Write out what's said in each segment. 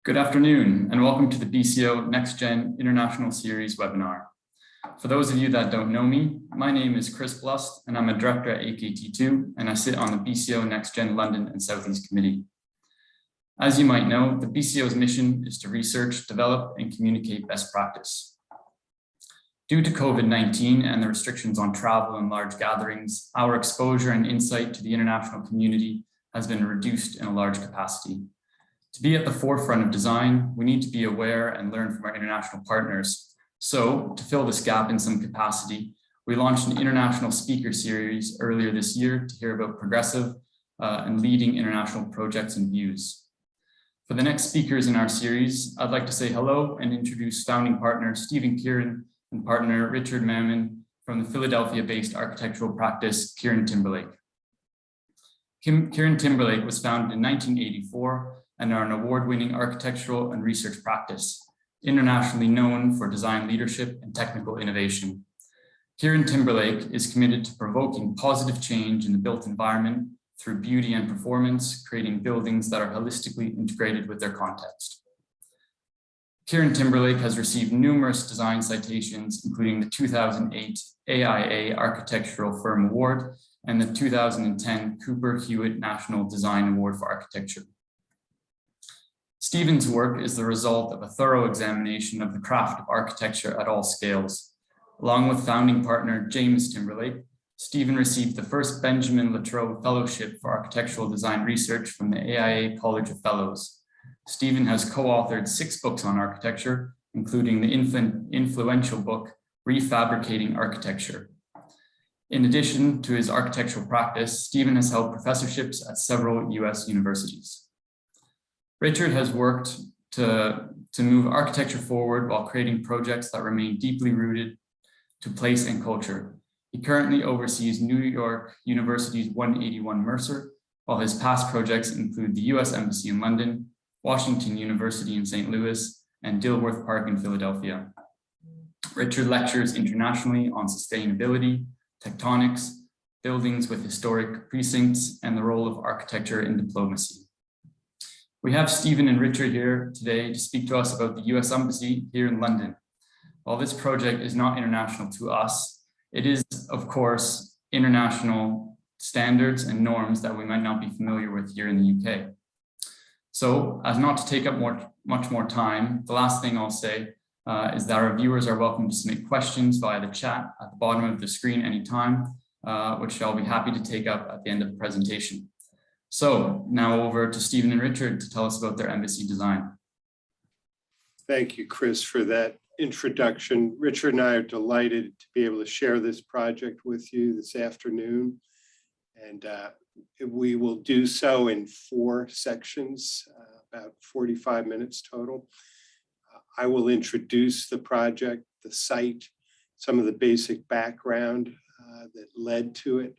Good afternoon, and welcome to the BCO NextGen International Series webinar. For those of you that don't know me, my name is Chris Blust, and I'm a director at AKT II, and I sit on the BCO NextGen London and Southeast Committee. As you might know, the BCO's mission is to research, develop, and communicate best practice. Due to COVID-19 and the restrictions on travel and large gatherings, our exposure and insight to the international community has been reduced in a large capacity. To be at the forefront of design, we need to be aware and learn from our international partners. So, to fill this gap in some capacity, we launched an international speaker series earlier this year to hear about progressive and leading international projects and views. For the next speakers in our series, I'd like to say hello and introduce founding partner Stephen Kieran and partner Richard Maimon from the Philadelphia-based architectural practice KieranTimberlake. KieranTimberlake was founded in 1984 and are an award-winning architectural and research practice, internationally known for design leadership and technical innovation. KieranTimberlake is committed to provoking positive change in the built environment through beauty and performance, creating buildings that are holistically integrated with their context. KieranTimberlake has received numerous design citations, including the 2008 AIA Architectural Firm Award and the 2010 Cooper Hewitt National Design Award for Architecture. Stephen's work is the result of a thorough examination of the craft of architecture at all scales. Along with founding partner James Timberlake, Stephen received the first Benjamin Latrobe Fellowship for Architectural Design Research from the AIA College of Fellows. Stephen has co-authored 6 books on architecture, including the influential book, Refabricating Architecture. In addition to his architectural practice, Stephen has held professorships at several US universities. Richard has worked to move architecture forward while creating projects that remain deeply rooted to place and culture. He currently oversees New York University's 181 Mercer, while his past projects include the US Embassy in London, Washington University in St. Louis, and Dilworth Park in Philadelphia. Richard lectures internationally on sustainability, tectonics, buildings with historic precincts, and the role of architecture in diplomacy. We have Stephen and Richard here today to speak to us about the US Embassy here in London. While this project is not international to us, it is, of course, international standards and norms that we might not be familiar with here in the UK. So, as not to take up much more time, the last thing I'll say is that our viewers are welcome to submit questions via the chat at the bottom of the screen anytime, which I'll be happy to take up at the end of the presentation. So now over to Stephen and Richard to tell us about their embassy design. Thank you, Chris, for that introduction. Richard and I are delighted to be able to share this project with you this afternoon. And we will do so in 4 sections, about 45 minutes total. I will introduce the project, the site, some of the basic background that led to it.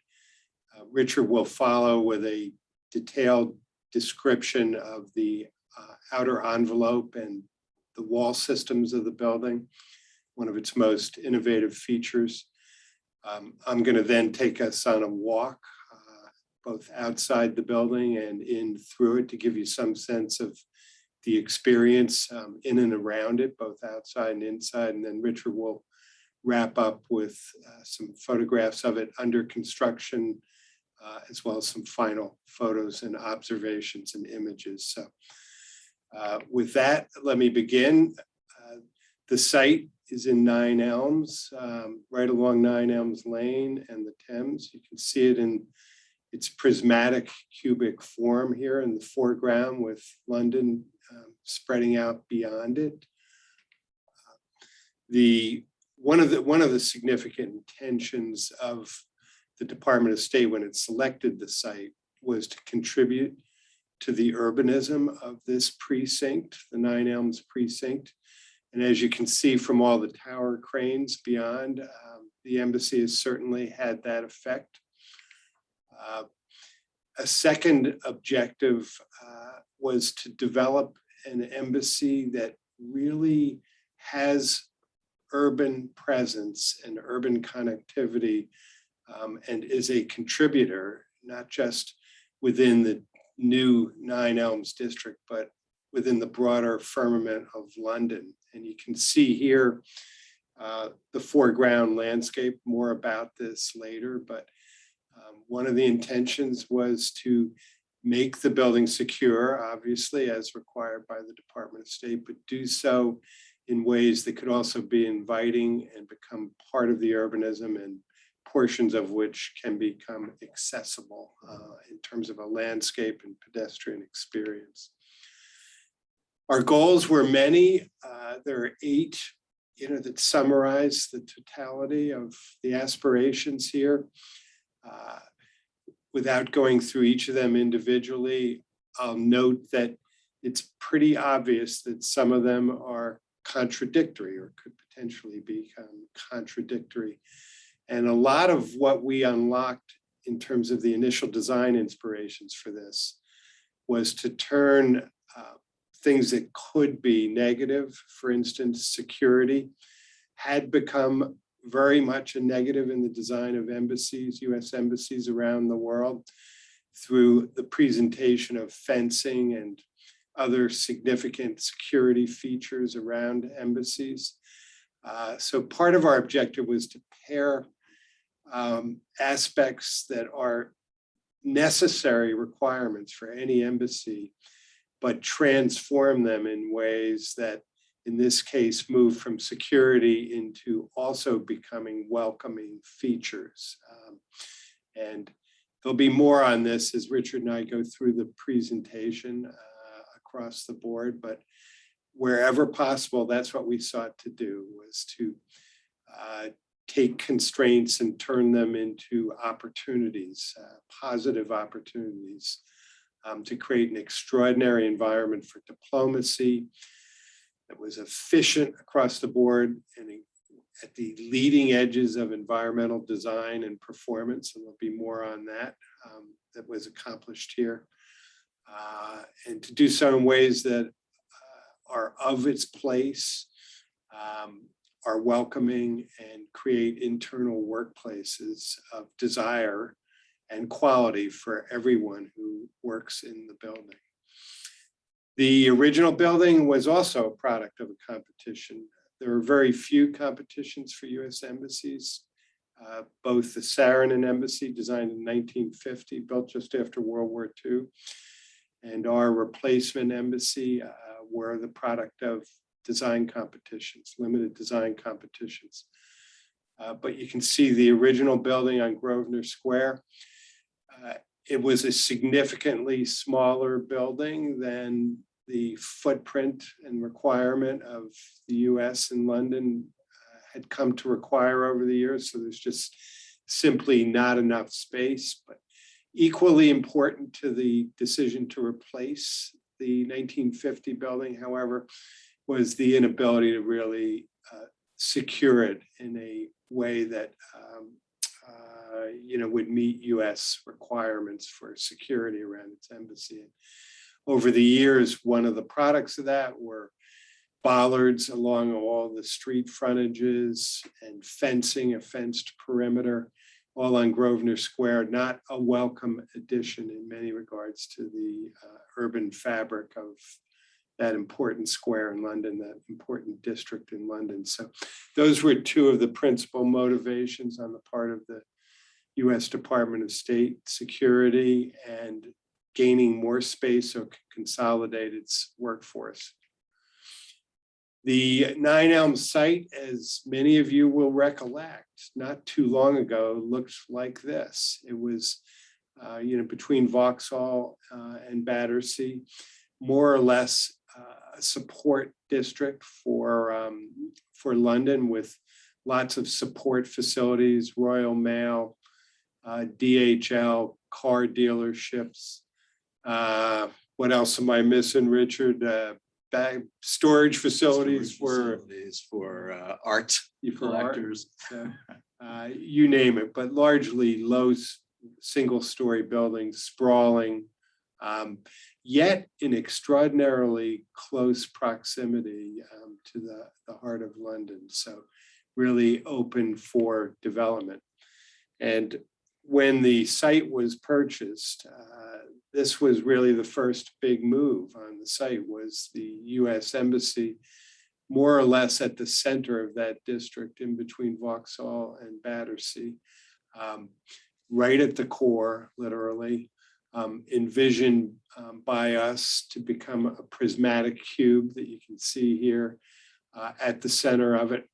Richard will follow with a detailed description of the outer envelope and the wall systems of the building, one of its most innovative features. I'm going to then take us on a walk, both outside the building and in through it, to give you some sense of the experience in and around it, both outside and inside. And then Richard will wrap up with some photographs of it under construction, as well as some final photos and observations and images. So with that, let me begin. The site is in 9 Elms, right along 9 Elms Lane and the Thames. You can see it in its prismatic cubic form here in the foreground, with London spreading out beyond it. One of the significant intentions of the Department of State when it selected the site was to contribute to the urbanism of this precinct, the 9 Elms precinct. And as you can see from all the tower cranes beyond, the embassy has certainly had that effect. A second objective was to develop an embassy that really has urban presence and urban connectivity, and is a contributor, not just within the new 9 Elms district, but within the broader firmament of London. And you can see here the foreground landscape, more about this later, but one of the intentions was to make the building secure, obviously, as required by the Department of State, but do so in ways that could also be inviting and become part of the urbanism, and portions of which can become accessible in terms of a landscape and pedestrian experience. Our goals were many. There are 8, that summarize the totality of the aspirations here. Without going through each of them individually, I'll note that it's pretty obvious that some of them are contradictory or could potentially become contradictory. And a lot of what we unlocked in terms of the initial design inspirations for this was to turn things that could be negative, for instance, security, had become very much a negative in the design of embassies, US embassies around the world, through the presentation of fencing and other significant security features around embassies. So part of our objective was to pair aspects that are necessary requirements for any embassy, but transform them in ways that, in this case, move from security into also becoming welcoming features. And there'll be more on this as Richard and I go through the presentation across the board, but wherever possible, that's what we sought to do, was to take constraints and turn them into opportunities, positive opportunities, to create an extraordinary environment for diplomacy that was efficient across the board and at the leading edges of environmental design and performance. And there'll be more on that that was accomplished here. And to do so in ways that are of its place, are welcoming, and create internal workplaces of desire and quality for everyone who works in the building. The original building was also a product of a competition. There were very few competitions for US embassies. Both the Saarinen Embassy, designed in 1950, built just after World War II, and our replacement embassy were the product of design competitions, limited design competitions. But you can see the original building on Grosvenor Square. It was a significantly smaller building than the footprint and requirement of the US and London had come to require over the years. So there's just simply not enough space. But equally important to the decision to replace the 1950 building, however, was the inability to really secure it in a way that would meet US requirements for security around its embassy. Over the years, one of the products of that were bollards along all the street frontages and fencing, a fenced perimeter, all on Grosvenor Square, not a welcome addition in many regards to the urban fabric of that important square in London, that important district in London. So those were 2 of the principal motivations on the part of the US Department of State security, and gaining more space so it could consolidate its workforce. The Nine Elms site, as many of you will recollect, not too long ago, looked like this. It was, between Vauxhall and Battersea, more or less a support district for London, with lots of support facilities, Royal Mail, DHL, car dealerships. What else am I missing, Richard? Bag storage facilities for art collectors. You name it, but largely low single-story buildings, sprawling, yet in extraordinarily close proximity to the heart of London. So really open for development. And when the site was purchased, this was really the first big move on the site, was the US Embassy, more or less at the center of that district in between Vauxhall and Battersea, right at the core, literally, envisioned by us to become a prismatic cube that you can see here at the center of it,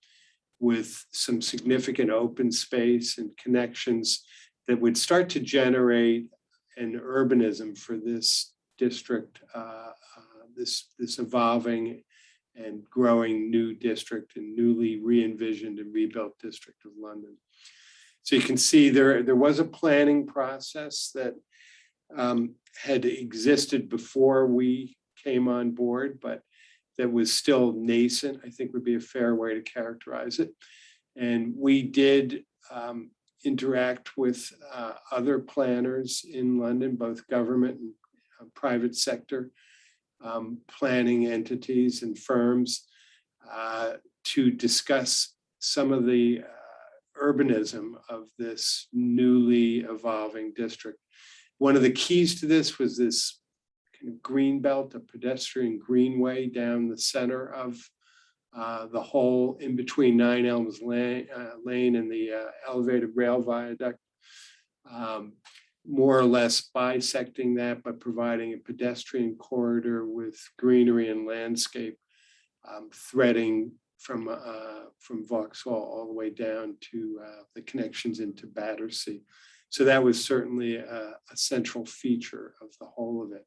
with some significant open space and connections that would start to generate an urbanism for this district, this evolving and growing new district and newly re-envisioned and rebuilt district of London. So you can see there was a planning process that had existed before we came on board, but that was still nascent, I think would be a fair way to characterize it. And we did interact with other planners in London, both government and private sector planning entities and firms, to discuss some of the urbanism of this newly evolving district. One of the keys to this was this kind of green belt, a pedestrian greenway down the center of the whole, in between Nine Elms Lane and the elevated rail viaduct, more or less bisecting that, but providing a pedestrian corridor with greenery and landscape threading from Vauxhall all the way down to the connections into Battersea. So that was certainly a central feature of the whole of it.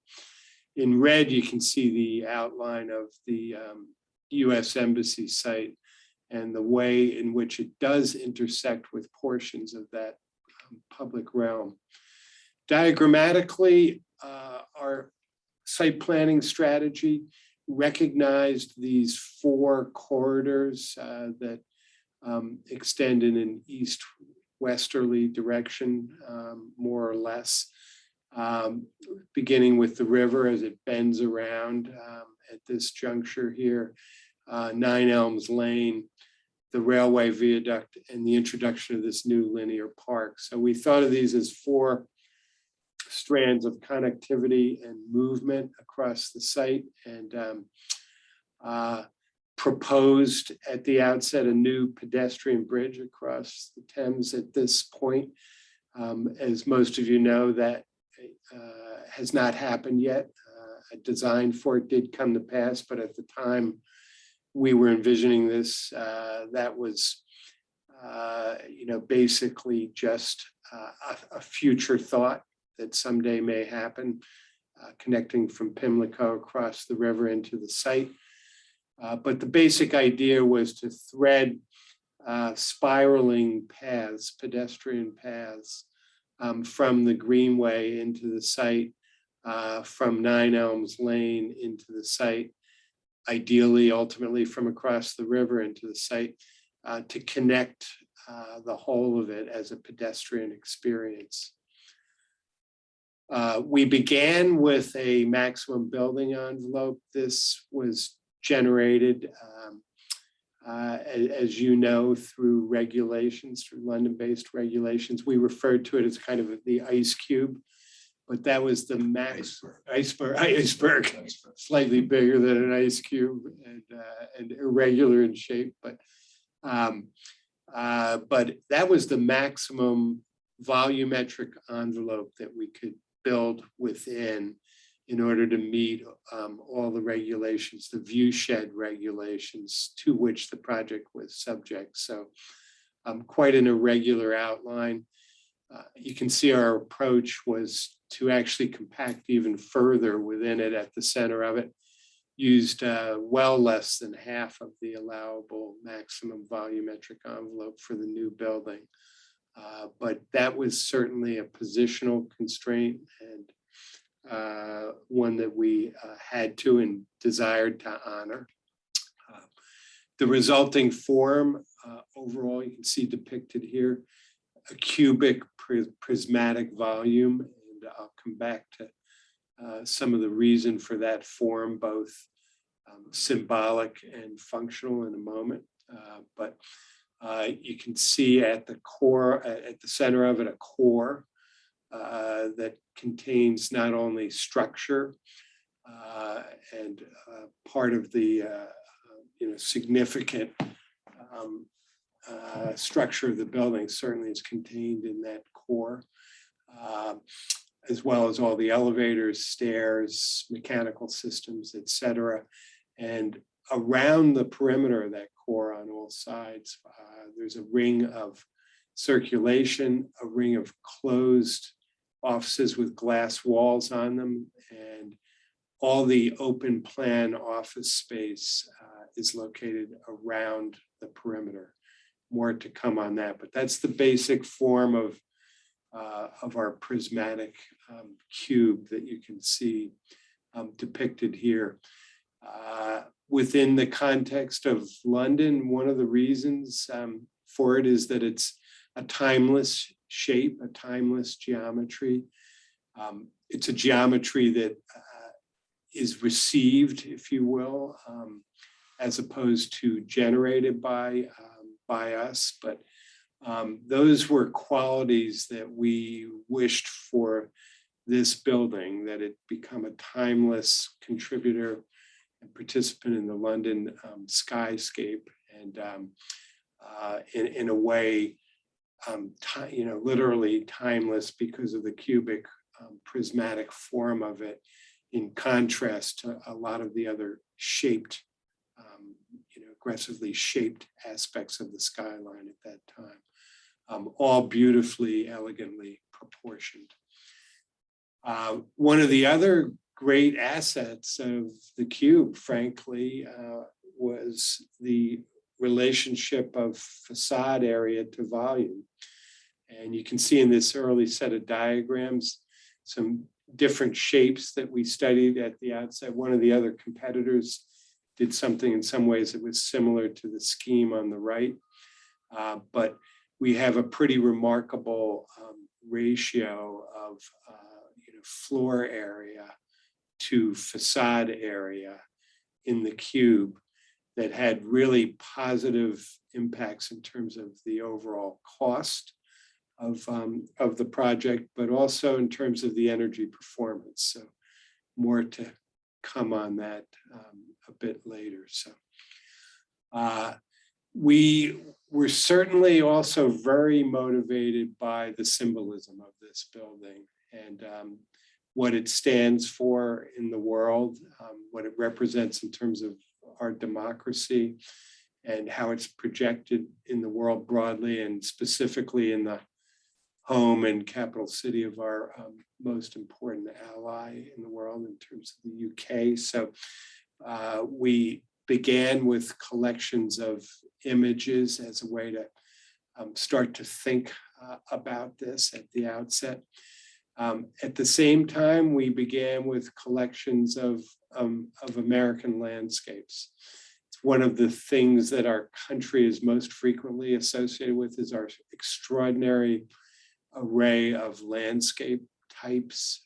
In red, you can see the outline of the US Embassy site and the way in which it does intersect with portions of that public realm. Diagrammatically, our site planning strategy recognized these four corridors that extend in an east-westerly direction, more or less, beginning with the river as it bends around at this juncture here, Nine Elms Lane, the railway viaduct, and the introduction of this new linear park. So we thought of these as four strands of connectivity and movement across the site, and proposed at the outset a new pedestrian bridge across the Thames at this point. As most of you know, that has not happened yet. A design for it did come to pass, but at the time we were envisioning this, that was basically just a future thought that someday may happen, connecting from Pimlico across the river into the site. But the basic idea was to thread spiraling paths, pedestrian paths, from the Greenway into the site, from Nine Elms Lane into the site, ideally, ultimately from across the river into the site, to connect the whole of it as a pedestrian experience. We began with a maximum building envelope. This was generated, as you know, through regulations, through London-based regulations. We referred to it as kind of the ice cube, but that was the max iceberg, slightly bigger than an ice cube and irregular in shape, but that was the maximum volumetric envelope that we could build within in order to meet all the regulations, the view shed regulations to which the project was subject. So quite an irregular outline. You can see our approach was to actually compact even further within it at the center of it, used well less than half of the allowable maximum volumetric envelope for the new building. But that was certainly a positional constraint and one that we had to and desired to honor. The resulting form, overall, you can see depicted here, a cubic prismatic volume, and I'll come back to some of the reason for that form, both symbolic and functional in a moment. But You can see at the core, at the center of it, a core that contains not only structure and part of the significant structure of the building certainly is contained in that core, as well as all the elevators, stairs, mechanical systems, etc. And around the perimeter of that core on all sides, there's a ring of circulation, a ring of closed offices with glass walls on them, and all the open plan office space is located around the perimeter. More to come on that, but that's the basic form of our prismatic cube that you can see depicted here. Within the context of London, one of the reasons for it is that it's a timeless shape, a timeless geometry. It's a geometry that is received, if you will, as opposed to generated by us. But those were qualities that we wished for this building, that it become a timeless contributor and participant in the London skyscape, and in a way, literally timeless because of the cubic prismatic form of it, in contrast to a lot of the other shaped, aggressively shaped aspects of the skyline at that time, all beautifully, elegantly proportioned. One of the other great assets of the cube, frankly, was the relationship of facade area to volume. And you can see in this early set of diagrams some different shapes that we studied at the outset. One of the other competitors did something in some ways that was similar to the scheme on the right, but we have a pretty remarkable ratio of floor area to facade area in the cube that had really positive impacts in terms of the overall cost of the project, but also in terms of the energy performance. So more to come on that a bit later. So we were certainly also very motivated by the symbolism of this building and what it stands for in the world, what it represents in terms of our democracy, and how it's projected in the world broadly, and specifically in the home and capital city of our most important ally in the world in terms of the UK. So we began with collections of images as a way to start to think about this at the outset. At the same time, we began with collections of American landscapes. It's one of the things that our country is most frequently associated with, is our extraordinary array of landscape types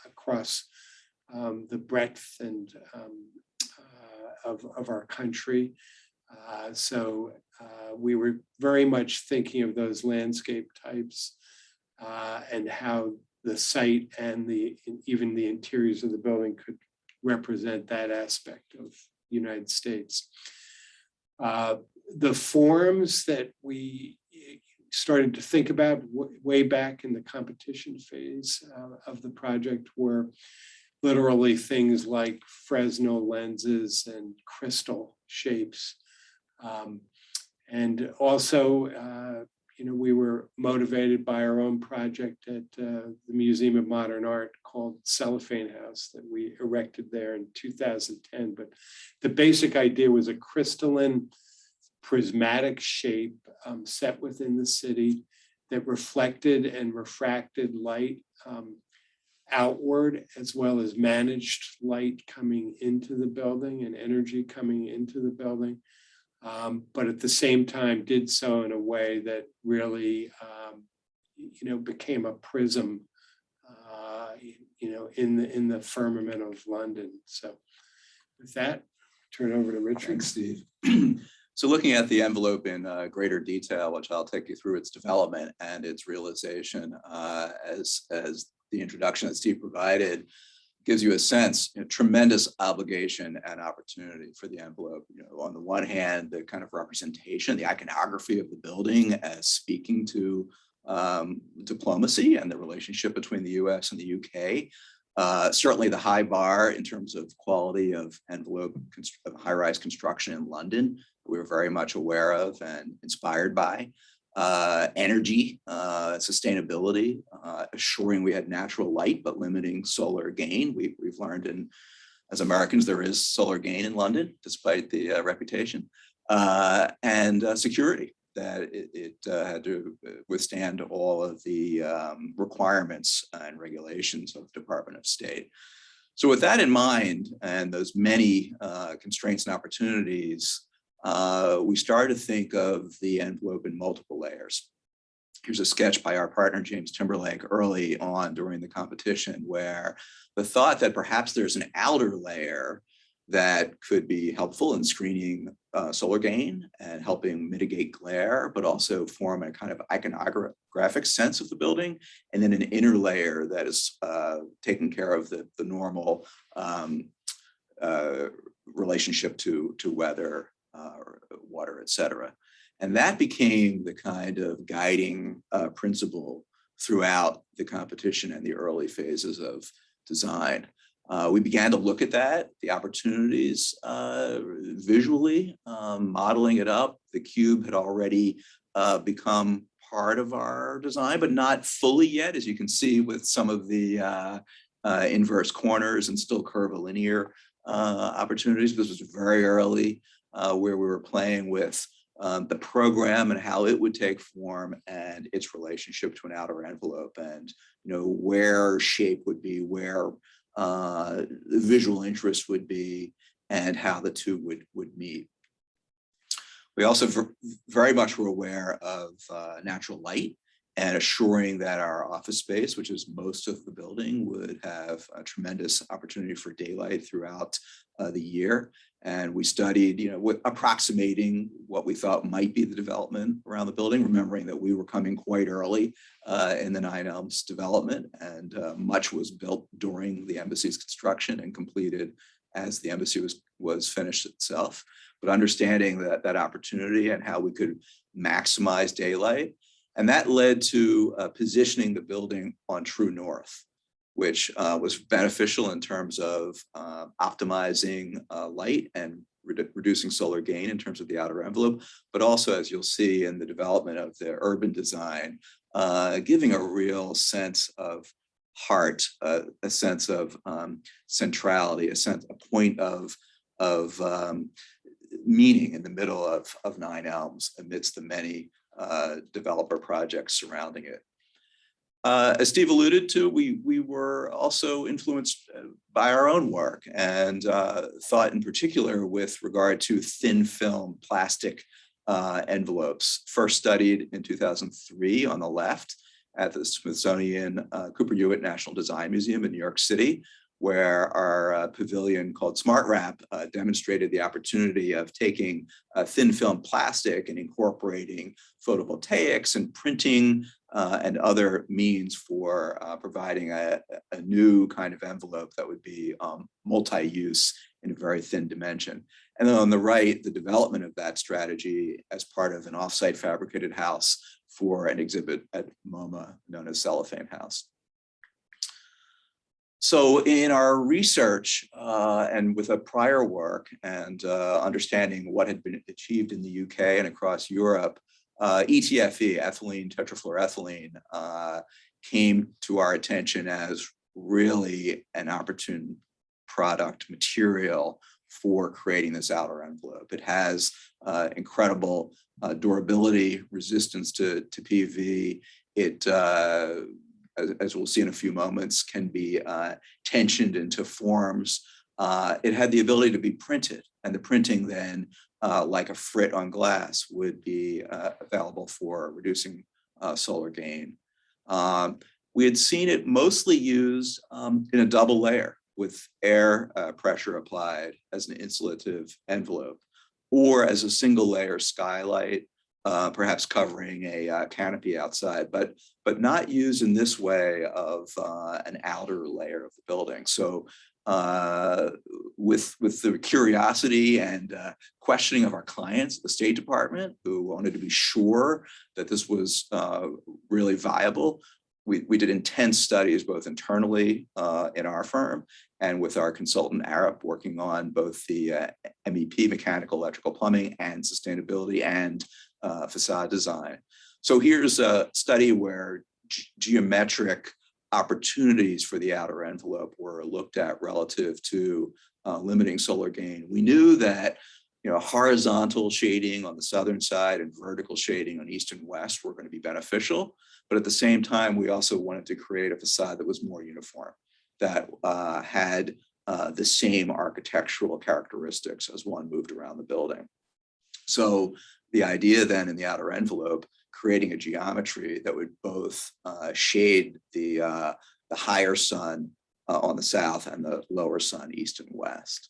across the breadth and of our country. So we were very much thinking of those landscape types and how the site and even the interiors of the building could represent that aspect of the United States. The forms that we started to think about way back in the competition phase of the project were literally things like Fresnel lenses and crystal shapes. And also, we were motivated by our own project at the Museum of Modern Art called Cellophane House that we erected there in 2010. But the basic idea was a crystalline prismatic shape set within the city that reflected and refracted light outward, as well as managed light coming into the building and energy coming into the building. But at the same time did so in a way that really, became a prism, in the firmament of London. So with that, turn it over to Richard. Thanks, Steve. So looking at the envelope in greater detail, which I'll take you through its development and its realization, as the introduction that Steve provided gives you a sense, tremendous obligation and opportunity for the envelope. On the one hand, the kind of representation, the iconography of the building as speaking to diplomacy and the relationship between the US and the UK. Certainly the high bar in terms of quality of envelope of high-rise construction in London, we were very much aware of and inspired by. Energy, sustainability, assuring we had natural light, but limiting solar gain. We've learned as Americans, there is solar gain in London, despite the reputation, and security, that it had to withstand all of the requirements and regulations of the Department of State. So with that in mind, and those many constraints and opportunities, we started to think of the envelope in multiple layers. Here's a sketch by our partner, James Timberlake, early on during the competition, where the thought that perhaps there's an outer layer that could be helpful in screening solar gain and helping mitigate glare, but also form a kind of iconographic sense of the building, and then an inner layer that is taking care of the normal relationship to weather, water, et cetera. And that became the kind of guiding principle throughout the competition and the early phases of design. We began to look at that, the opportunities visually, modeling it up. The cube had already become part of our design, but not fully yet, as you can see with some of the inverse corners and still curvilinear opportunities. This was very early, where we were playing with the program and how it would take form and its relationship to an outer envelope, and where shape would be, where visual interest would be, and how the two would meet. We also very much were aware of natural light and assuring that our office space, which is most of the building, would have a tremendous opportunity for daylight throughout the year. And we studied, approximating what we thought might be the development around the building, remembering that we were coming quite early in the Nine Elms development, and much was built during the embassy's construction and completed as the embassy was finished itself. But understanding that opportunity and how we could maximize daylight. And that led to positioning the building on true north, which was beneficial in terms of optimizing light and reducing solar gain in terms of the outer envelope, but also, as you'll see in the development of the urban design, giving a real sense of heart, a sense of centrality, a point of meaning in the middle of Nine Elms amidst the many developer projects surrounding it. As Steve alluded to, we were also influenced by our own work, and thought in particular with regard to thin film plastic envelopes, first studied in 2003 on the left at the Smithsonian Cooper Hewitt National Design Museum in New York City, where our pavilion called Smart Wrap demonstrated the opportunity of taking thin film plastic and incorporating photovoltaics and printing and other means for providing a new kind of envelope that would be multi-use in a very thin dimension. And then on the right, the development of that strategy as part of an offsite fabricated house for an exhibit at MoMA known as Cellophane House. So in our research and with a prior work and understanding what had been achieved in the UK and across Europe, ETFE, ethylene tetrafluoroethylene, came to our attention as really an opportune product material for creating this outer envelope. It has incredible durability, resistance to PV. It as we'll see in a few moments, can be tensioned into forms. It had the ability to be printed, and the printing then, like a frit on glass, would be available for reducing solar gain. We had seen it mostly used in a double layer with air pressure applied as an insulative envelope, or as a single layer skylight, perhaps covering a canopy outside, but not used in this way of an outer layer of the building. So with the curiosity and questioning of our clients, the State Department, who wanted to be sure that this was really viable, we did intense studies both internally in our firm and with our consultant Arup, working on both the MEP, mechanical, electrical, plumbing, and sustainability and facade design. So here's a study where geometric opportunities for the outer envelope were looked at relative to limiting solar gain. We knew that horizontal shading on the southern side and vertical shading on east and west were going to be beneficial. But at the same time, we also wanted to create a facade that was more uniform, that had the same architectural characteristics as one moved around the building. So the idea then in the outer envelope, creating a geometry that would both shade the higher sun on the south and the lower sun east and west.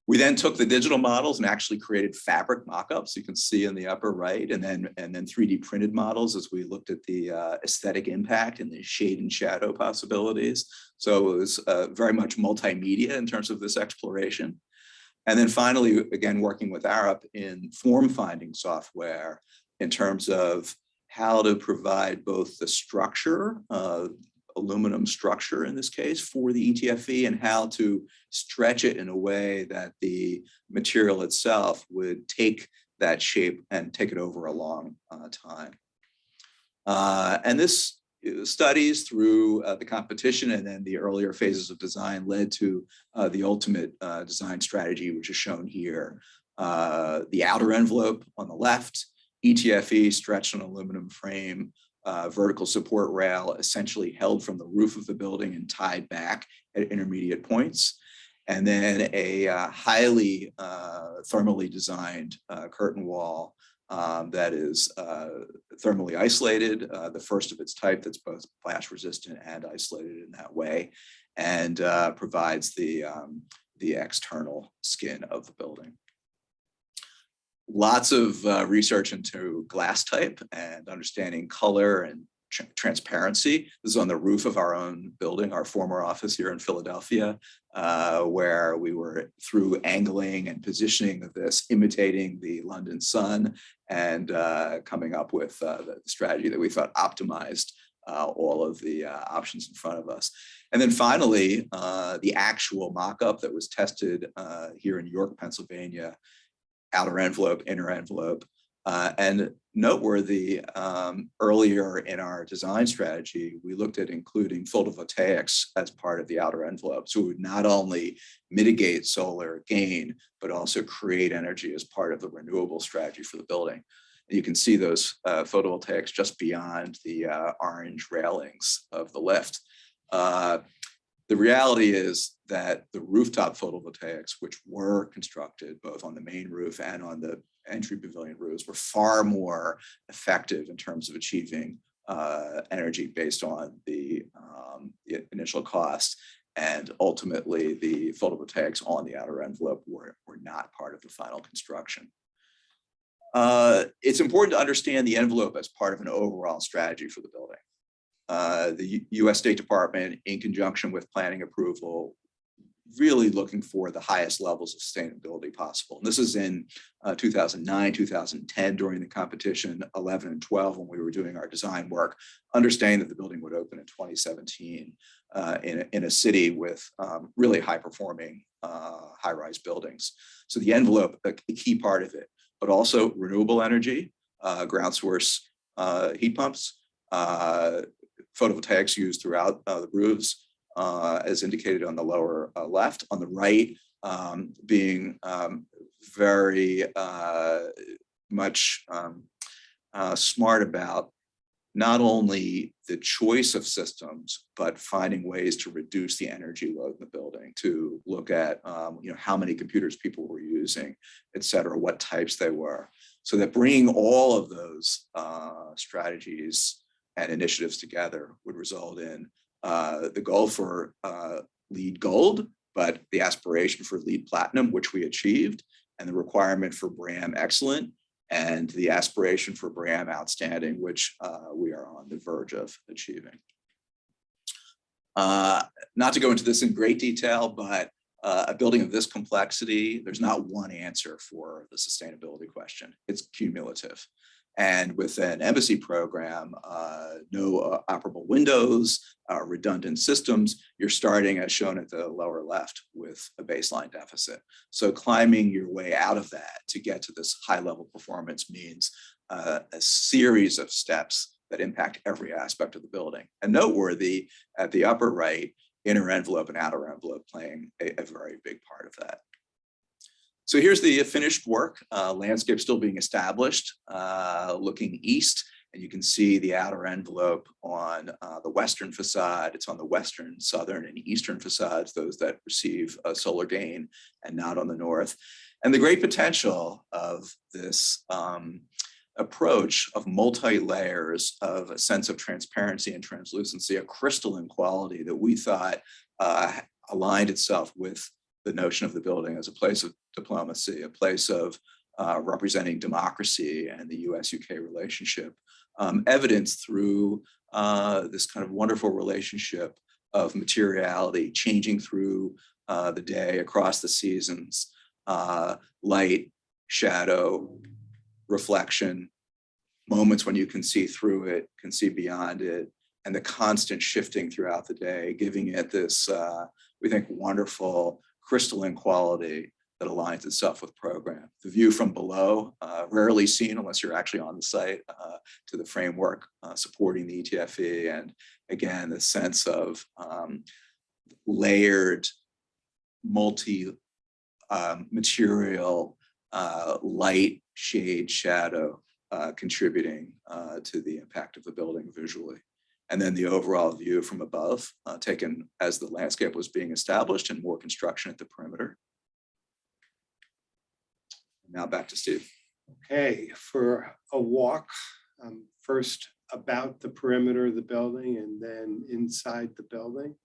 We then took the digital models and actually created fabric mock-ups, you can see in the upper right, and then 3D printed models as we looked at the aesthetic impact and the shade and shadow possibilities. So it was very much multimedia in terms of this exploration. And then finally, again, working with Arup in form finding software in terms of how to provide both the structure, aluminum structure in this case for the ETFE, and how to stretch it in a way that the material itself would take that shape and take it over a long time. And this studies through the competition and then the earlier phases of design led to the ultimate design strategy, which is shown here. The outer envelope on the left, ETFE stretched on aluminum frame, vertical support rail essentially held from the roof of the building and tied back at intermediate points. And then a highly thermally designed curtain wall that is thermally isolated, the first of its type that's both blast resistant and isolated in that way, and provides the external skin of the building. Lots of research into glass type and understanding color and transparency. This is on the roof of our own building, our former office here in Philadelphia, where we were through angling and positioning of this, imitating the London sun and coming up with the strategy that we thought optimized all of the options in front of us. And then finally, the actual mock-up that was tested here in York, Pennsylvania, outer envelope, inner envelope, and noteworthy, earlier in our design strategy, we looked at including photovoltaics as part of the outer envelope. So we would not only mitigate solar gain, but also create energy as part of the renewable strategy for the building. And you can see those photovoltaics just beyond the orange railings of the lift. The reality is that the rooftop photovoltaics, which were constructed both on the main roof and on the entry pavilion roofs, were far more effective in terms of achieving energy based on the initial cost. And ultimately, the photovoltaics on the outer envelope were not part of the final construction. It's important to understand the envelope as part of an overall strategy for the building. The US State Department, in conjunction with planning approval, really looking for the highest levels of sustainability possible. And this is in 2009, 2010 during the competition, 11 and 12 when we were doing our design work, understanding that the building would open in 2017 in a city with really high-performing high-rise buildings. So the envelope, a key part of it, but also renewable energy, ground source heat pumps, photovoltaics used throughout the roofs, as indicated on the lower left. On the right, being very much smart about not only the choice of systems, but finding ways to reduce the energy load in the building, to look at how many computers people were using, et cetera, what types they were. So that bringing all of those strategies and initiatives together would result in the goal for LEED Gold, but the aspiration for LEED Platinum, which we achieved, and the requirement for BRAM excellent and the aspiration for BRAM outstanding, which we are on the verge of achieving. Not to go into this in great detail, but a building of this complexity, there's not one answer for the sustainability question. It's cumulative. And with an embassy program, no operable windows, redundant systems, you're starting, as shown at the lower left, with a baseline deficit. So climbing your way out of that to get to this high level performance means a series of steps that impact every aspect of the building. And noteworthy, at the upper right, inner envelope and outer envelope playing a very big part of that. So here's the finished work, landscape still being established, looking east, and you can see the outer envelope on the western facade. It's on the western, southern, and eastern facades, those that receive a solar gain, and not on the north. And the great potential of this approach of multi-layers of a sense of transparency and translucency, a crystalline quality that we thought aligned itself with the notion of the building as a place of diplomacy, a place of representing democracy and the US-UK relationship, evidenced through this kind of wonderful relationship of materiality changing through the day, across the seasons, light, shadow, reflection, moments when you can see through it, can see beyond it, and the constant shifting throughout the day, giving it this, we think, wonderful crystalline quality that aligns itself with program. The view from below, rarely seen unless you're actually on the site, to the framework supporting the ETFE, and again, the sense of layered, multi-material, light, shade, shadow, contributing to the impact of the building visually. And then the overall view from above, taken as the landscape was being established and more construction at the perimeter. Now back to Steve. Okay, for a walk, first about the perimeter of the building and then inside the building.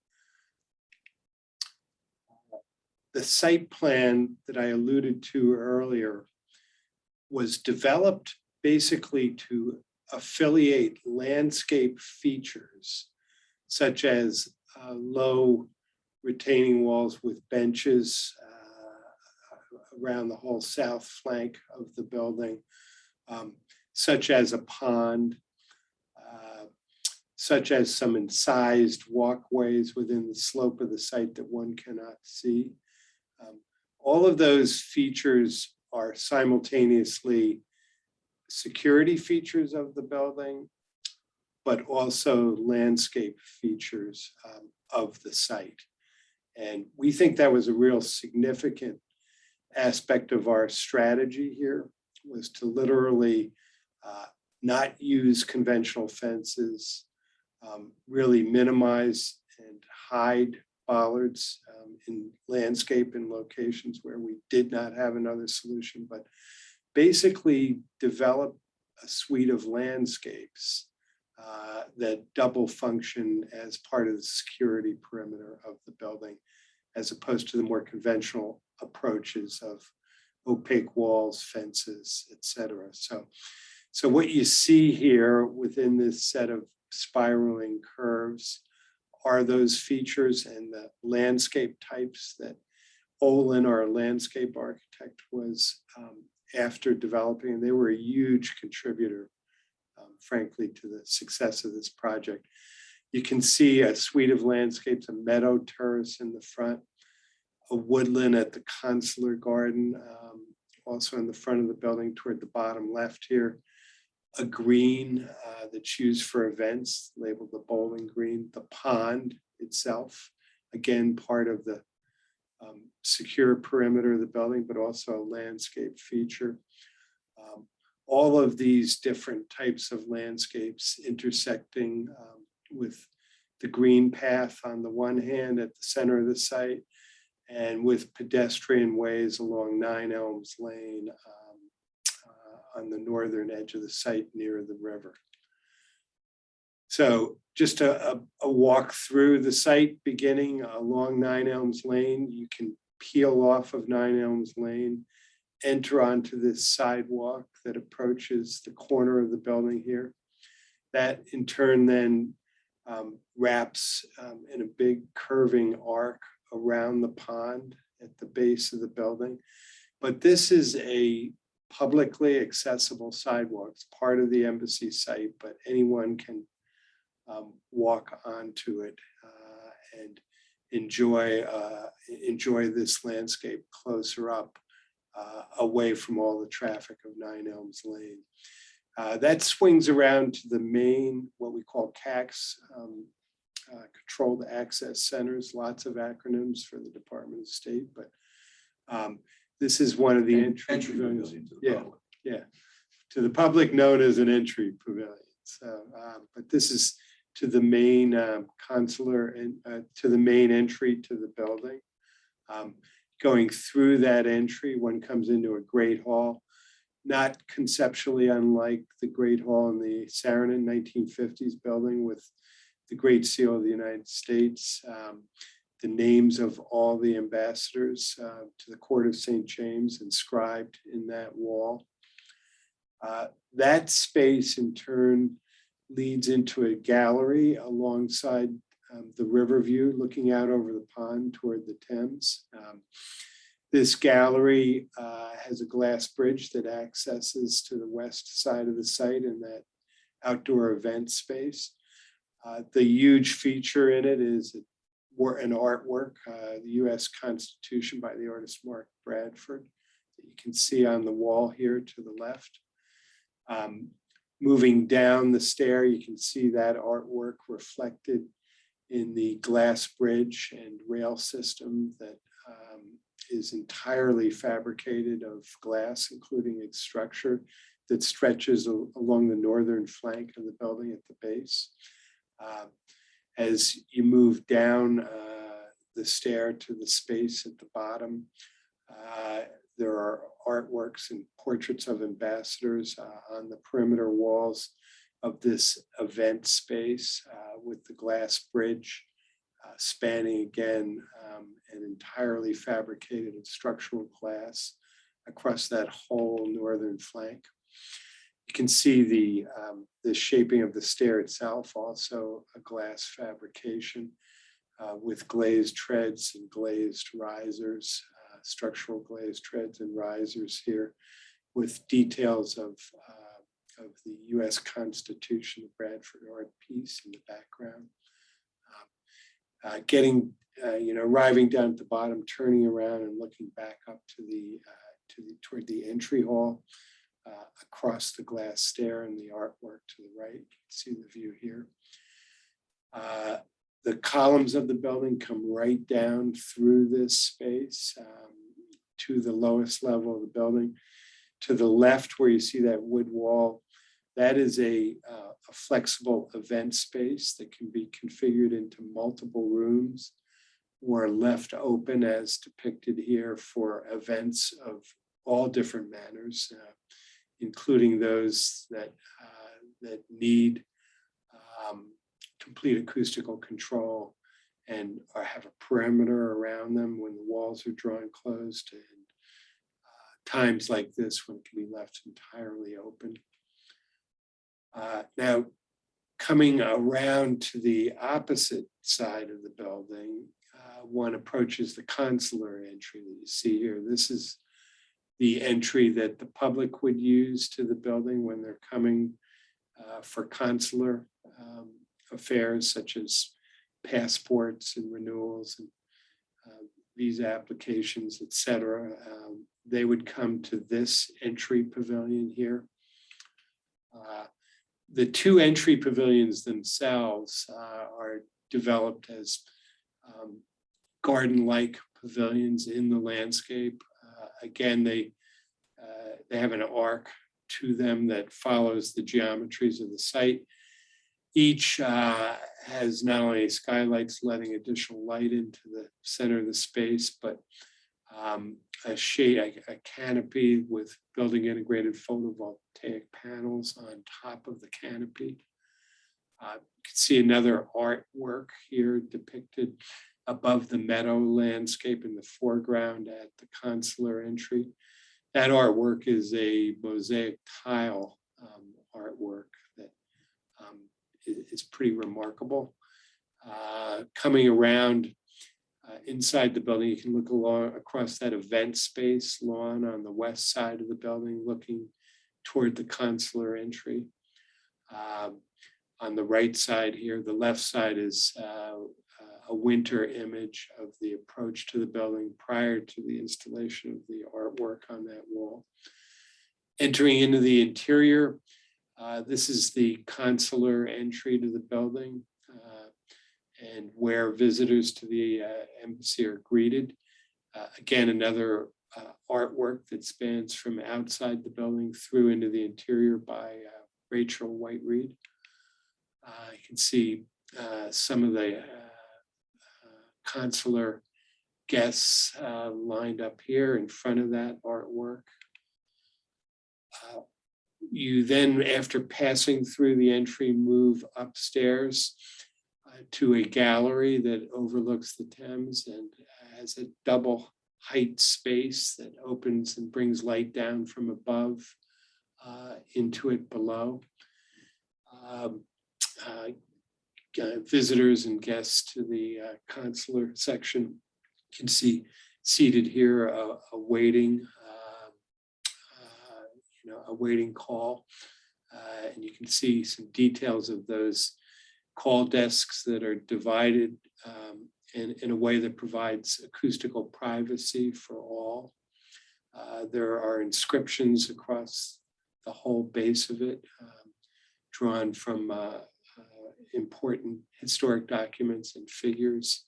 The site plan that I alluded to earlier was developed basically to affiliate landscape features such as low retaining walls with benches around the whole south flank of the building, such as a pond, such as some incised walkways within the slope of the site that one cannot see. All of those features are simultaneously security features of the building, but also landscape features of the site. And we think that was a real significant aspect of our strategy here, was to literally not use conventional fences, really minimize and hide bollards in landscape in locations where we did not have another solution, but basically develop a suite of landscapes that double function as part of the security perimeter of the building, as opposed to the more conventional approaches of opaque walls, fences, etc. So what you see here within this set of spiraling curves are those features and the landscape types that Olin, our landscape architect, was after developing, and they were a huge contributor, frankly, to the success of this project. You can see a suite of landscapes, a meadow terrace in the front, a woodland at the Consular Garden, also in the front of the building toward the bottom left here, a green that's used for events, labeled the bowling green, the pond itself, again, part of the secure perimeter of the building, but also a landscape feature. All of these different types of landscapes intersecting with the green path on the one hand at the center of the site, and with pedestrian ways along 9 Elms Lane on the northern edge of the site near the river. So just a walk through the site beginning along 9 Elms Lane. You can peel off of 9 Elms Lane enter onto this sidewalk that approaches the corner of the building here. That in turn then wraps in a big curving arc around the pond at the base of the building. But this is a publicly accessible sidewalk. It's part of the embassy site, but anyone can walk onto it and enjoy this landscape closer up, away from all the traffic of 9 Elms Lane. That swings around to the main, what we call CACs, Controlled Access Centers, lots of acronyms for the Department of State, but this is one of the entry pavilions. to the Yeah, public. yeah, to the public known as an entry pavilion. So, but this is to the main consular and to the main entry to the building. Going through that entry, one comes into a great hall, not conceptually unlike the Great Hall in the Saarinen 1950s building with the Great Seal of the United States, the names of all the ambassadors to the Court of St. James inscribed in that wall. That space in turn leads into a gallery alongside the river view, looking out over the pond toward the Thames. This gallery has a glass bridge that accesses to the west side of the site in that outdoor event space. The huge feature in it is an artwork, the US Constitution by the artist Mark Bradford, that you can see on the wall here to the left. Moving down the stair, you can see that artwork reflected in the glass bridge and rail system that is entirely fabricated of glass, including its structure that stretches along the northern flank of the building at the base. As you move down the stair to the space at the bottom, there are artworks and portraits of ambassadors on the perimeter walls of this event space with the glass bridge spanning again an entirely fabricated and structural glass across that whole northern flank. You can see the shaping of the stair itself, also a glass fabrication with glazed treads and glazed risers, structural glazed treads and risers here with details of the US Constitution, the Bradford art piece in the background. Arriving down at the bottom, turning around and looking back up toward the entry hall, across the glass stair and the artwork to the right. You can see the view here. The columns of the building come right down through this space to the lowest level of the building. To the left, where you see that wood wall, that is a flexible event space that can be configured into multiple rooms or left open as depicted here for events of all different manners, including those that need complete acoustical control and have a perimeter around them when the walls are drawn closed. And times like this, one can be left entirely open. Now, coming around to the opposite side of the building, one approaches the consular entry that you see here. This is the entry that the public would use to the building when they're coming for consular affairs such as passports and renewals and visa applications, et cetera. They would come to this entry pavilion here. The two entry pavilions themselves are developed as garden-like pavilions in the landscape. Again, they have an arc to them that follows the geometries of the site. Each has not only skylights letting additional light into the center of the space, but a canopy with building integrated photovoltaic panels on top of the canopy. You can see another artwork here depicted above the meadow landscape in the foreground at the consular entry. that artwork is a mosaic tile artwork that is pretty remarkable. Coming around inside the building, you can look across that event space lawn on the west side of the building, looking toward the Consular Entry. On the right side here, the left side is a winter image of the approach to the building prior to the installation of the artwork on that wall. Entering into the interior, this is the Consular Entry to the building, and where visitors to the embassy are greeted. Again, another artwork that spans from outside the building through into the interior by Rachel White-Reed. You can see some of the consular guests lined up here in front of that artwork. You then, after passing through the entry, move upstairs to a gallery that overlooks the Thames and has a double height space that opens and brings light down from above into it below. Visitors and guests to the consular section can see seated here awaiting call, and you can see some details of those call desks that are divided in a way that provides acoustical privacy for all. There are inscriptions across the whole base of it, drawn from important historic documents and figures.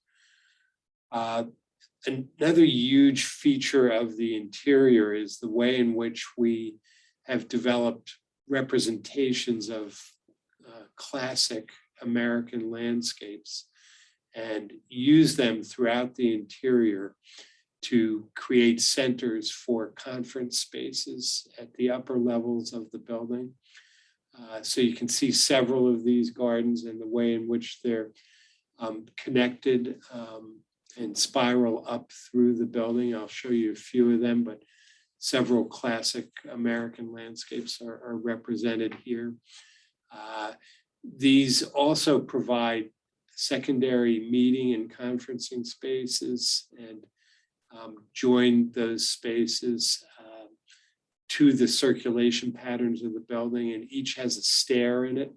Another huge feature of the interior is the way in which we have developed representations of classic American landscapes and use them throughout the interior to create centers for conference spaces at the upper levels of the building. So you can see several of these gardens and the way in which they're connected and spiral up through the building. I'll show you a few of them, but several classic American landscapes are represented here. These also provide secondary meeting and conferencing spaces and join those spaces to the circulation patterns of the building, and each has a stair in it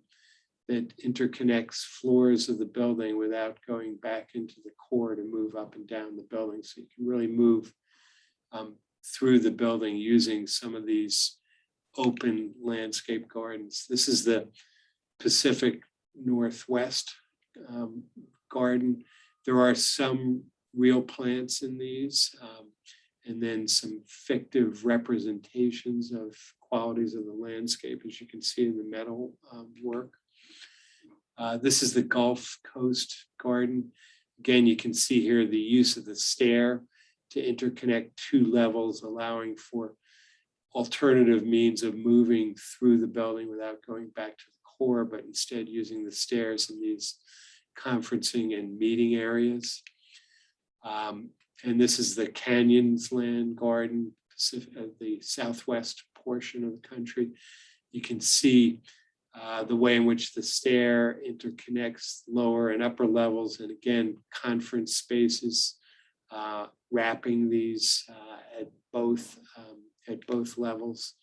that interconnects floors of the building without going back into the core to move up and down the building. So you can really move through the building using some of these open landscape gardens. This is the Pacific Northwest garden. There are some real plants in these, and then some fictive representations of qualities of the landscape, as you can see in the metal work. This is the Gulf Coast garden. Again, you can see here the use of the stair to interconnect two levels, allowing for alternative means of moving through the building without going back to the core, but instead using the stairs in these conferencing and meeting areas. And this is the Canyons Land Garden, the southwest portion of the country. You can see the way in which the stair interconnects lower and upper levels, and again, conference spaces wrapping these at both levels.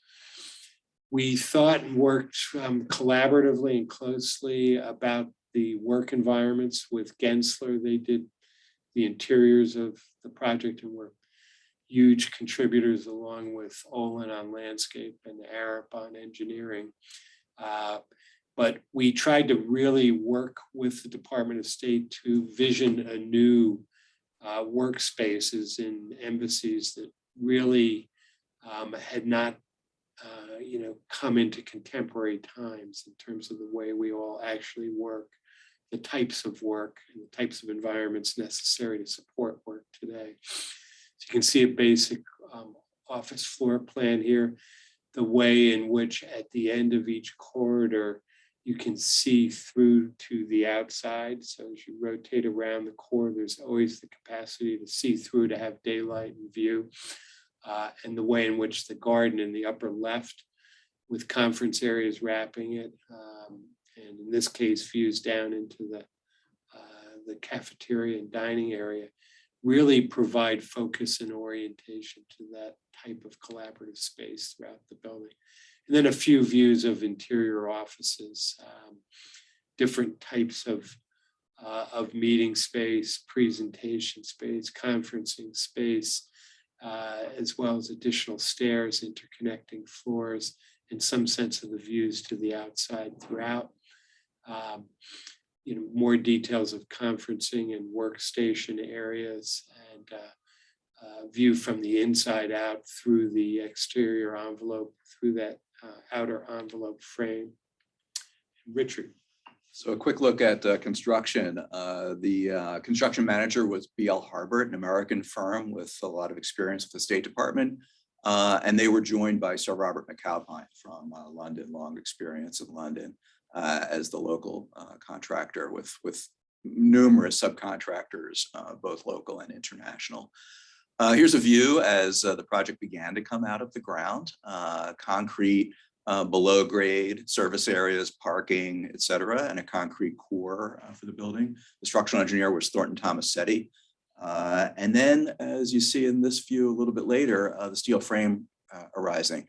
We thought and worked collaboratively and closely about the work environments with Gensler. They did the interiors of the project and were huge contributors, along with Olin on landscape and Arup on engineering. But we tried to really work with the Department of State to vision anew workspaces in embassies that really had not come into contemporary times in terms of the way we all actually work, the types of work and the types of environments necessary to support work today. So you can see a basic office floor plan here, the way in which at the end of each corridor, you can see through to the outside. So as you rotate around the core, there's always the capacity to see through, to have daylight and view. and the way in which the garden in the upper left with conference areas wrapping it, and in this case, views down into the cafeteria and dining area, really provide focus and orientation to that type of collaborative space throughout the building. And then a few views of interior offices, different types of meeting space, presentation space, conferencing space, as well as additional stairs, interconnecting floors, and some sense of the views to the outside throughout. More details of conferencing and workstation areas, and view from the inside out through the exterior envelope, through that outer envelope frame. Richard. So a quick look at construction. The construction manager was B.L. Harbert, an American firm with a lot of experience with the State Department. And they were joined by Sir Robert McAlpine from London, long experience in London as the local contractor with numerous subcontractors, both local and international. Here's a view as the project began to come out of the ground. Concrete below grade, service areas, parking, et cetera, and a concrete core for the building. The structural engineer was Thornton Tomasetti. And then, as you see in this view a little bit later, the steel frame arising.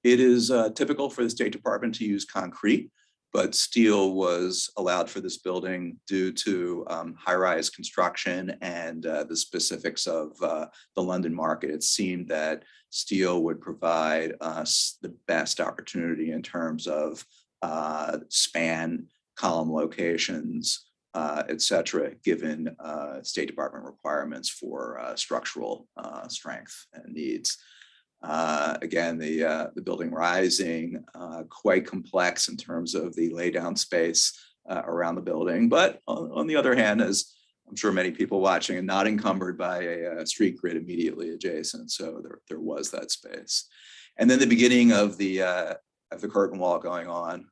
It is typical for the State Department to use concrete, but steel was allowed for this building due to high-rise construction and the specifics of the London market. It seemed that steel would provide us the best opportunity in terms of span, column locations, et cetera, given State Department requirements for structural strength and needs. Again, the building rising, quite complex in terms of the laydown space around the building. But on the other hand, as I'm sure many people watching, and not encumbered by a street grid immediately adjacent. So there was that space. And then the beginning of the curtain wall going on.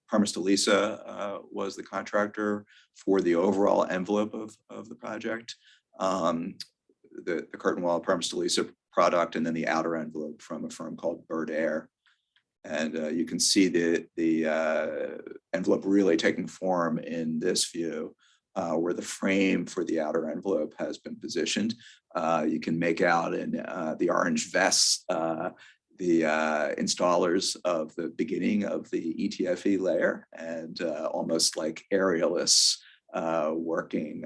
Parma Stelisa was the contractor for the overall envelope of the project. The curtain wall, Parma Stelisa product, and then the outer envelope from a firm called Bird Air. And you can see the envelope really taking form in this view, where the frame for the outer envelope has been positioned. You can make out in the orange vests the installers of the beginning of the ETFE layer, and almost like aerialists working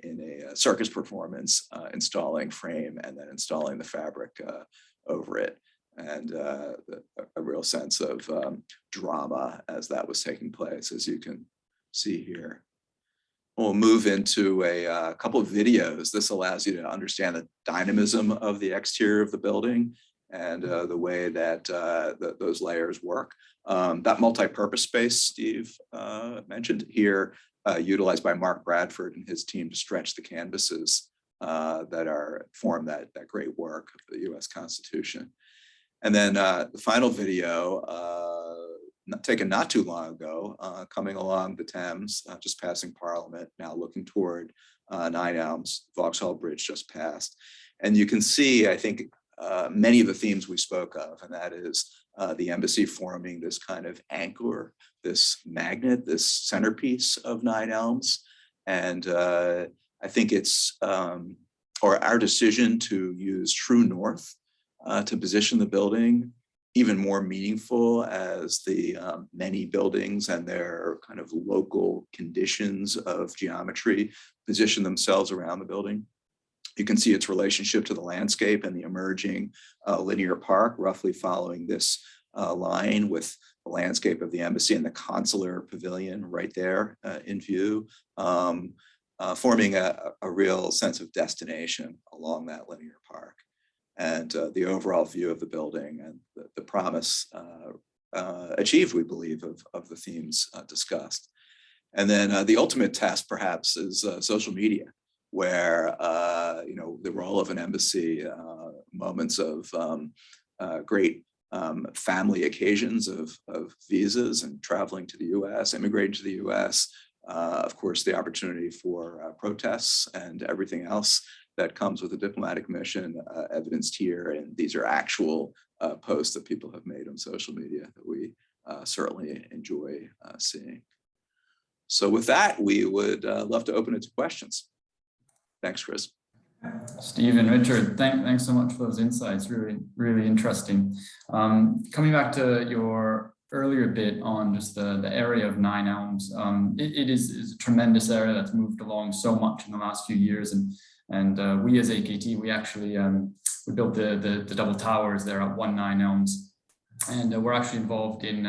in a circus performance, installing frame and then installing the fabric over it. And a real sense of drama as that was taking place, as you can see here. We'll move into a couple of videos. This allows you to understand the dynamism of the exterior of the building and the way that those layers work. That multi-purpose space Steve mentioned here, utilized by Mark Bradford and his team to stretch the canvases that form that great work of the US Constitution. And then the final video, taken not too long ago, coming along the Thames, just passing Parliament, now looking toward 9 Elms, Vauxhall Bridge just passed. And you can see, I think, many of the themes we spoke of, and that is the embassy forming this kind of anchor, this magnet, this centerpiece of 9 Elms. And I think it's, or our decision to use True North to position the building even more meaningful as the many buildings and their kind of local conditions of geometry position themselves around the building. You can see its relationship to the landscape and the emerging linear park, roughly following this line with the landscape of the embassy and the consular pavilion right there in view, forming a real sense of destination along that linear park. And the overall view of the building and the promise achieved, we believe, of the themes discussed. And then the ultimate test, perhaps, is social media, where the role of an embassy, moments of great family occasions of visas and traveling to the US, immigrating to the US, of course, the opportunity for protests and everything else that comes with a diplomatic mission, evidenced here. And these are actual posts that people have made on social media that we certainly enjoy seeing. So with that, we would love to open it to questions. Thanks, Chris. Stephen, Richard, thanks so much for those insights. Really, really interesting. Coming back to your earlier bit on just the area of Nine Elms, it is a tremendous area that's moved along so much in the last few years, and we as AKT, we actually we built the double towers there at 19 Elms, and we're actually involved in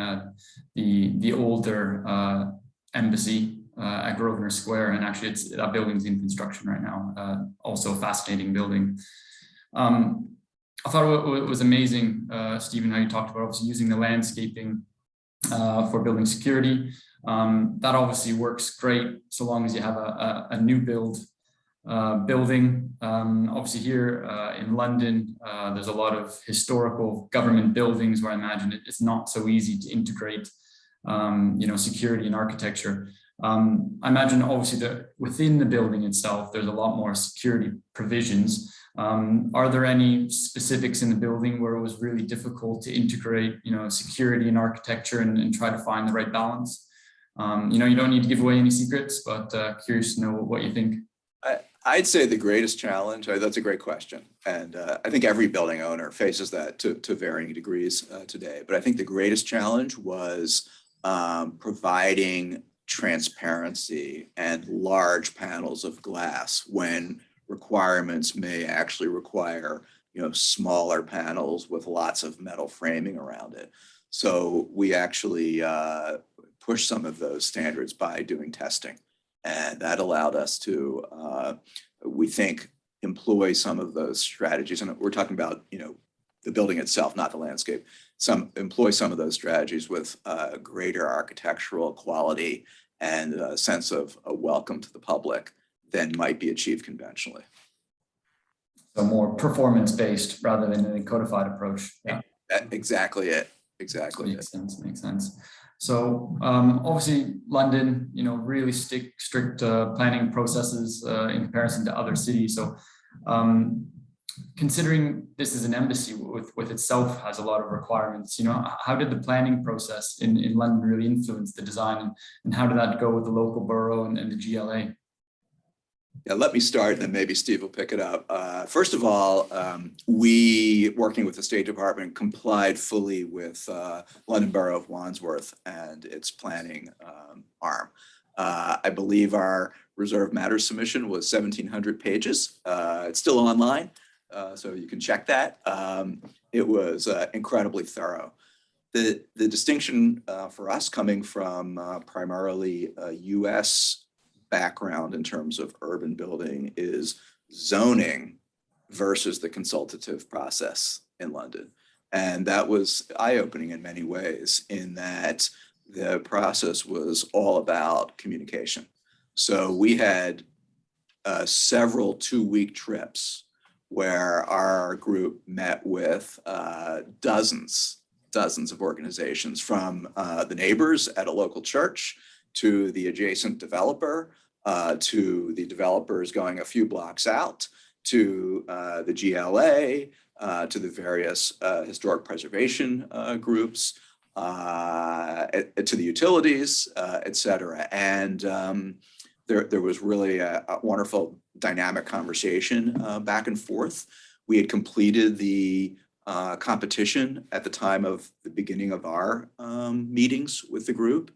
the older embassy at Grosvenor Square, and actually that building's in construction right now. Also a fascinating building. I thought it was amazing, Stephen, how you talked about obviously using the landscaping for building security. That obviously works great so long as you have a new build building. Obviously here in London, there's a lot of historical government buildings where I imagine it's not so easy to integrate security and architecture. I imagine obviously that within the building itself, there's a lot more security provisions. Are there any specifics in the building where it was really difficult to integrate, security and architecture and try to find the right balance? You don't need to give away any secrets, but curious to know what you think. I'd say the greatest challenge, that's a great question. And I think every building owner faces that to varying degrees today. But I think the greatest challenge was providing transparency and large panels of glass when requirements may actually require smaller panels with lots of metal framing around it. So we actually pushed some of those standards by doing testing, and that allowed us to we think employ some of those strategies. And we're talking about the building itself, not the landscape. Employ some of those strategies with greater architectural quality and a sense of a welcome to the public than might be achieved conventionally. So more performance-based rather than a codified approach. Yeah, exactly it. Exactly. Makes sense. So obviously London, really strict planning processes in comparison to other cities. So considering this is an embassy with itself has a lot of requirements, how did the planning process in London really influence the design, and how did that go with the local borough and the GLA? Yeah, let me start, and then maybe Steve will pick it up. First of all, we, working with the State Department, complied fully with London Borough of Wandsworth and its planning arm. I believe our Reserve Matters submission was 1,700 pages. It's still online, so you can check that. It was incredibly thorough. The distinction for us coming from primarily a US background in terms of urban building is zoning versus the consultative process in London. And that was eye-opening in many ways, in that the process was all about communication. So we had several 2-week trips where our group met with dozens of organizations, from the neighbors at a local church to the adjacent developer, to the developers going a few blocks out, to the GLA, to the various historic preservation groups, to the utilities, et cetera. And there was really a wonderful dynamic conversation back and forth. We had completed the competition at the time of the beginning of our meetings with the group.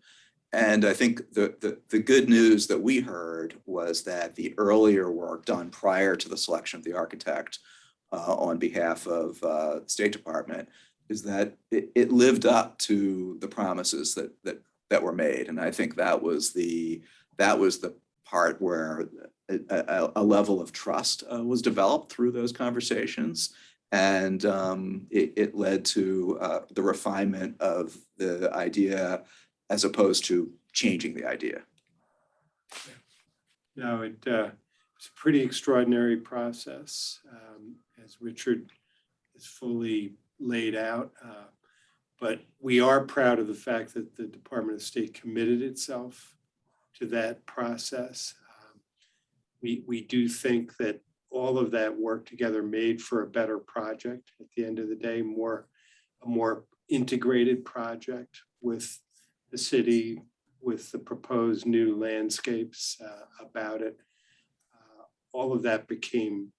And I think the good news that we heard was that the earlier work done prior to the selection of the architect on behalf of the State Department is that it lived up to the promises that were made. And I think that was the part where a level of trust was developed through those conversations. And it led to the refinement of the idea as opposed to changing the idea. No, it's a pretty extraordinary process, as Richard has fully laid out. But we are proud of the fact that the Department of State committed itself to that process. We do think that all of that work together made for a better project at the end of the day, a more integrated project with the city, with the proposed new landscapes about it. All of that became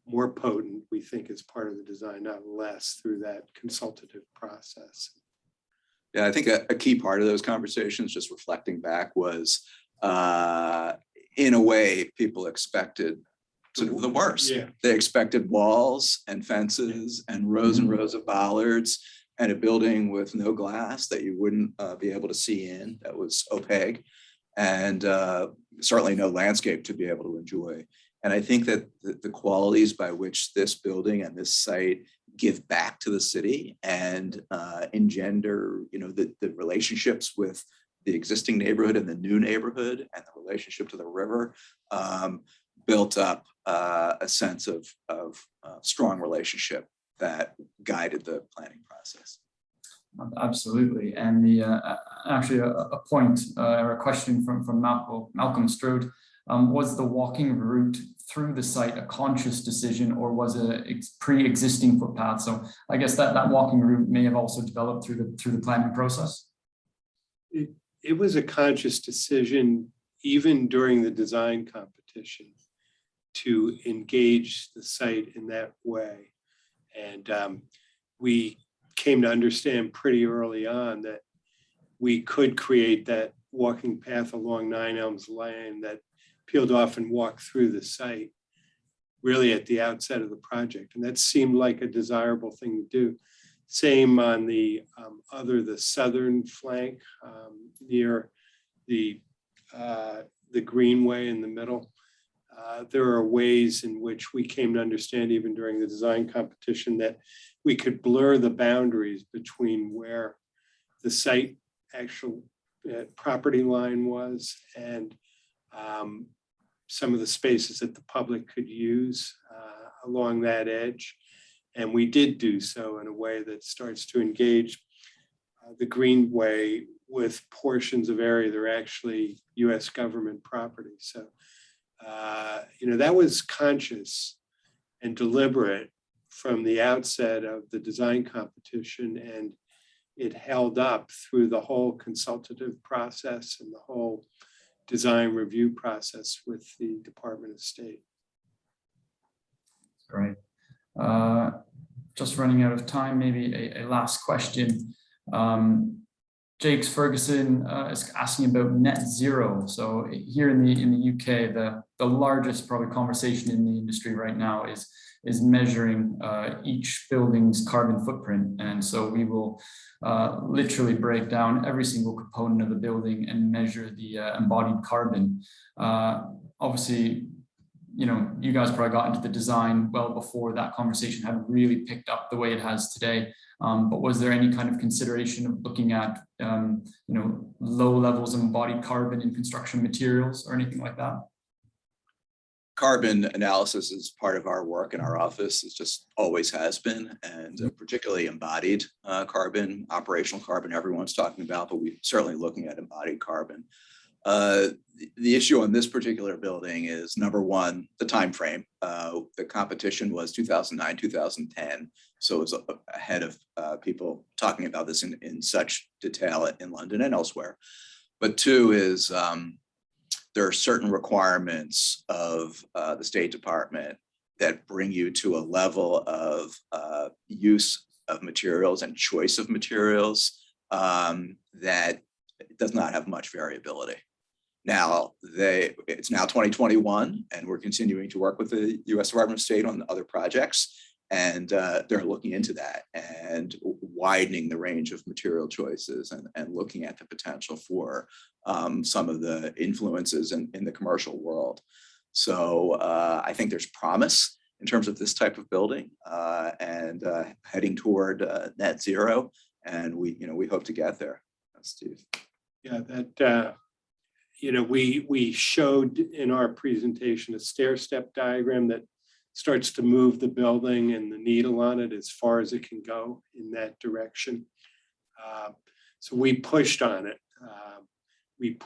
more potent, we think, as part of the design, not less, through that consultative process. Yeah, I think a key part of those conversations, just reflecting back, was in a way people expected the worst. Yeah. They expected walls and fences and rows of bollards and a building with no glass that you wouldn't be able to see in, that was opaque, and certainly no landscape to be able to enjoy. And I think that the qualities by which this building and this site give back to the city and engender, the relationships with the existing neighborhood and the new neighborhood and the relationship to the river built up a sense of strong relationship that guided the planning process. Absolutely. And actually a point or a question from Malcolm Strode, was the walking route through the site a conscious decision, or was it a pre-existing footpath? So I guess that walking route may have also developed through the planning process. It was a conscious decision, even during the design competition, to engage the site in that way. And we came to understand pretty early on that we could create that walking path along 9 Elms Lane that peeled off and walked through the site really at the outset of the project. And that seemed like a desirable thing to do. Same on the southern flank near the greenway in the middle. There are ways in which we came to understand, even during the design competition, that we could blur the boundaries between where the site actual property line was and some of the spaces that the public could use along that edge. And we did do so in a way that starts to engage the greenway with portions of area that are actually US government property. So, that was conscious and deliberate from the outset of the design competition, and it held up through the whole consultative process and the whole design review process with the Department of State. Great. Just running out of time, maybe a last question. Jakes Ferguson is asking about net zero. So here in the UK, the largest probably conversation in the industry right now is measuring each building's carbon footprint. And so we will literally break down every single component of the building and measure the embodied carbon. Obviously, you guys probably got into the design well before that conversation had really picked up the way it has today. But was there any kind of consideration of looking at, low levels of embodied carbon in construction materials or anything like that? Carbon analysis is part of our work in our office. It just always has been, and particularly embodied carbon, operational carbon, everyone's talking about, but we're certainly looking at embodied carbon. The issue on this particular building is, number one, the time frame. The competition was 2009, 2010, so it was ahead of people talking about this in such detail in London and elsewhere. But two is there are certain requirements of the State Department that bring you to a level of use of materials and choice of materials that does not have much variability. Now, it's now 2021, and we're continuing to work with the U.S. Department of State on other projects, and they're looking into that and widening the range of material choices and looking at the potential for some of the influences in the commercial world. So I think there's promise in terms of this type of building and heading toward net zero, and we hope to get there. Steve. Yeah, that. We showed in our presentation a stair-step diagram that starts to move the building and the needle on it as far as it can go in that direction. So we pushed on it. We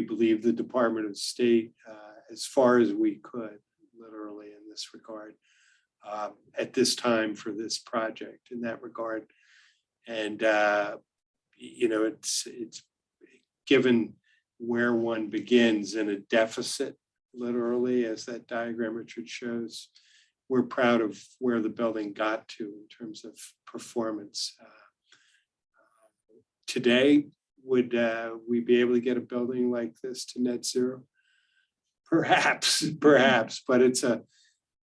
believe, the Department of State as far as we could, literally, in this regard at this time for this project in that regard. And, you know, it's given where one begins in a deficit, literally, as that diagram Richard shows, we're proud of where the building got to in terms of performance. Today, would we be able to get a building like this to net zero? Perhaps, but it's a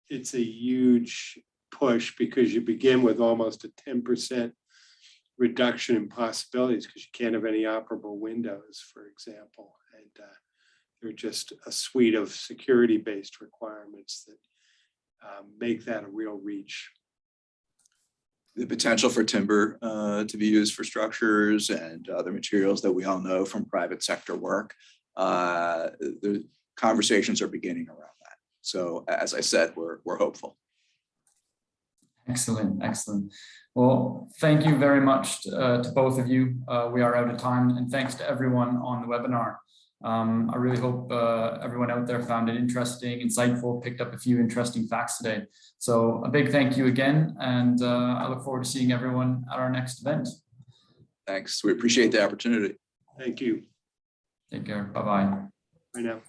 huge push because you begin with almost a 10% reduction in possibilities because you can't have any operable windows, for example. And there are just a suite of security-based requirements that make that a real reach. The potential for timber to be used for structures and other materials that we all know from private sector work, the conversations are beginning around that. So as I said, we're hopeful. Excellent, excellent. Well, thank you very much to both of you. We are out of time, and thanks to everyone on the webinar. I really hope everyone out there found it interesting, insightful, picked up a few interesting facts today. So a big thank you again, and I look forward to seeing everyone at our next event. Thanks. We appreciate the opportunity. Thank you. Take care. Bye-bye. Bye now.